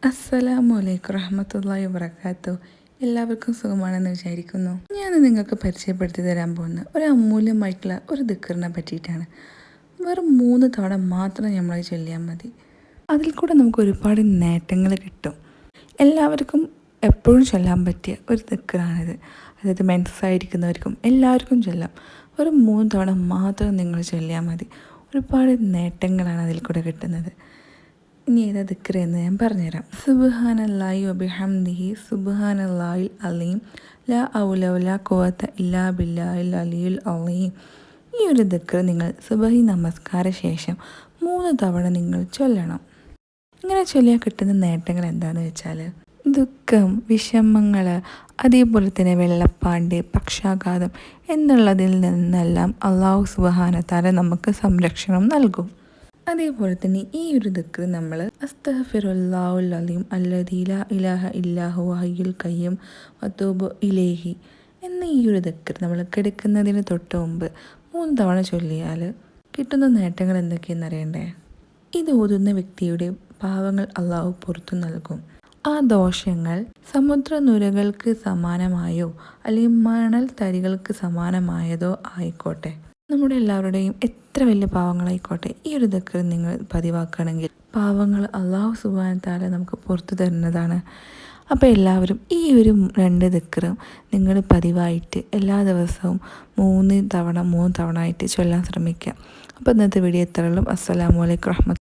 അസ്സലാമു അലൈക്കും റഹ്മത്തുള്ളാഹി വബറകാതുഹു. എല്ലാവർക്കും സുഖമാണെന്ന് വിചാരിക്കുന്നു. ഞാൻ നിങ്ങൾക്ക് പരിചയപ്പെടുത്തി തരാൻ പോകുന്ന ഒരു അമൂല്യമായിട്ടുള്ള ഒരു ദിക്റിനെ പറ്റിയിട്ടാണ്. വെറും 3 തവണ മാത്രം നമ്മൾ ചൊല്ലിയാൽ മതി. അതിൽ കൂടെ നമുക്ക് ഒരുപാട് നേട്ടങ്ങൾ കിട്ടും. എല്ലാവർക്കും എപ്പോഴും ചൊല്ലാൻ പറ്റിയ ഒരു ദിക്റാണിത്. അതായത് മെൻസസ്സായിരിക്കുന്നവർക്കും എല്ലാവർക്കും ചൊല്ലാം. വെറും 3 തവണ മാത്രം നിങ്ങൾ ചൊല്ലിയാൽ മതി. ഒരുപാട് നേട്ടങ്ങളാണ് അതിൽ കൂടെ കിട്ടുന്നത്. ഇനി ഏതാ ദിക്ർ എന്ന് ഞാൻ പറഞ്ഞുതരാം. സുബ്ഹാനല്ലാഹി വബിഹംദിഹി സുബ്ഹാനല്ലാഹിൽ അലീം ലാ ഔല വലാ ഖുവത ഇല്ലാ ബില്ലാഹിൽ അലിയുൽ അലീം. ഈ ഒരു ദിക്ർ നിങ്ങൾ സുബഹി നമസ്കാര ശേഷം 3 തവണ നിങ്ങൾ ചൊല്ലണം. ഇങ്ങനെ ചൊല്ലിയാൽ കിട്ടുന്ന നേട്ടങ്ങൾ എന്താണെന്ന് വെച്ചാൽ ദുഃഖം, വിഷമങ്ങൾ, അതേപോലെ തന്നെ വെള്ളപ്പാണ്ട്, പക്ഷാഘാതം എന്നുള്ളതിൽ നിന്നെല്ലാം അള്ളാഹു സുബ്ഹാനഹു തആല നമുക്ക് സംരക്ഷണം നൽകും. അതേപോലെ തന്നെ ഈ ഒരു ദിക്ർ നമ്മൾ അസ്തഗ്ഫിറുല്ലാഹുൽ അലീം അല്ലദീ ലാ ഇലാഹ ഇല്ലാ ഹുവ ഹയ്യുൽ ഖയ്യൂം വതൂബു ഇലൈഹി എന്ന ഈ ഒരു ദിക്ർ നമ്മൾ കിടക്കുന്നതിന് തൊട്ട് മുമ്പ് 3 തവണ ചൊല്ലിയാൽ കിട്ടുന്ന നേട്ടങ്ങൾ എന്തൊക്കെയെന്ന് അറിയണ്ടേ? ഇത് ഓതുന്ന വ്യക്തിയുടെ പാവങ്ങൾ അള്ളാഹു പുറത്തു നൽകും. ആ ദോഷങ്ങൾ സമുദ്രനുരകൾക്ക് സമാനമായോ അല്ലെങ്കിൽ മണൽ തരികൾക്ക് സമാനമായതോ ആയിക്കോട്ടെ, നമ്മുടെ എല്ലാവരുടെയും എത്ര വലിയ പാവങ്ങളായിക്കോട്ടെ, ഈ ഒരു ദിക്ർ നിങ്ങൾ പതിവാക്കുകയാണെങ്കിൽ പാവങ്ങൾ അള്ളാഹു സുബ്ഹാനഹു തആല നമുക്ക് പുറത്തു തരുന്നതാണ്. അപ്പോൾ എല്ലാവരും ഈ ഒരു 2 ദിക്റും നിങ്ങൾ പതിവായിട്ട് എല്ലാ ദിവസവും 3 തവണ ആയിട്ട് ചൊല്ലാൻ ശ്രമിക്കുക. അപ്പോൾ ഇന്നത്തെ വീഡിയോ ഇത്രയുള്ളൂ. അസ്സലാമു അലൈക്കും റഹ്മത്തുള്ളാഹി.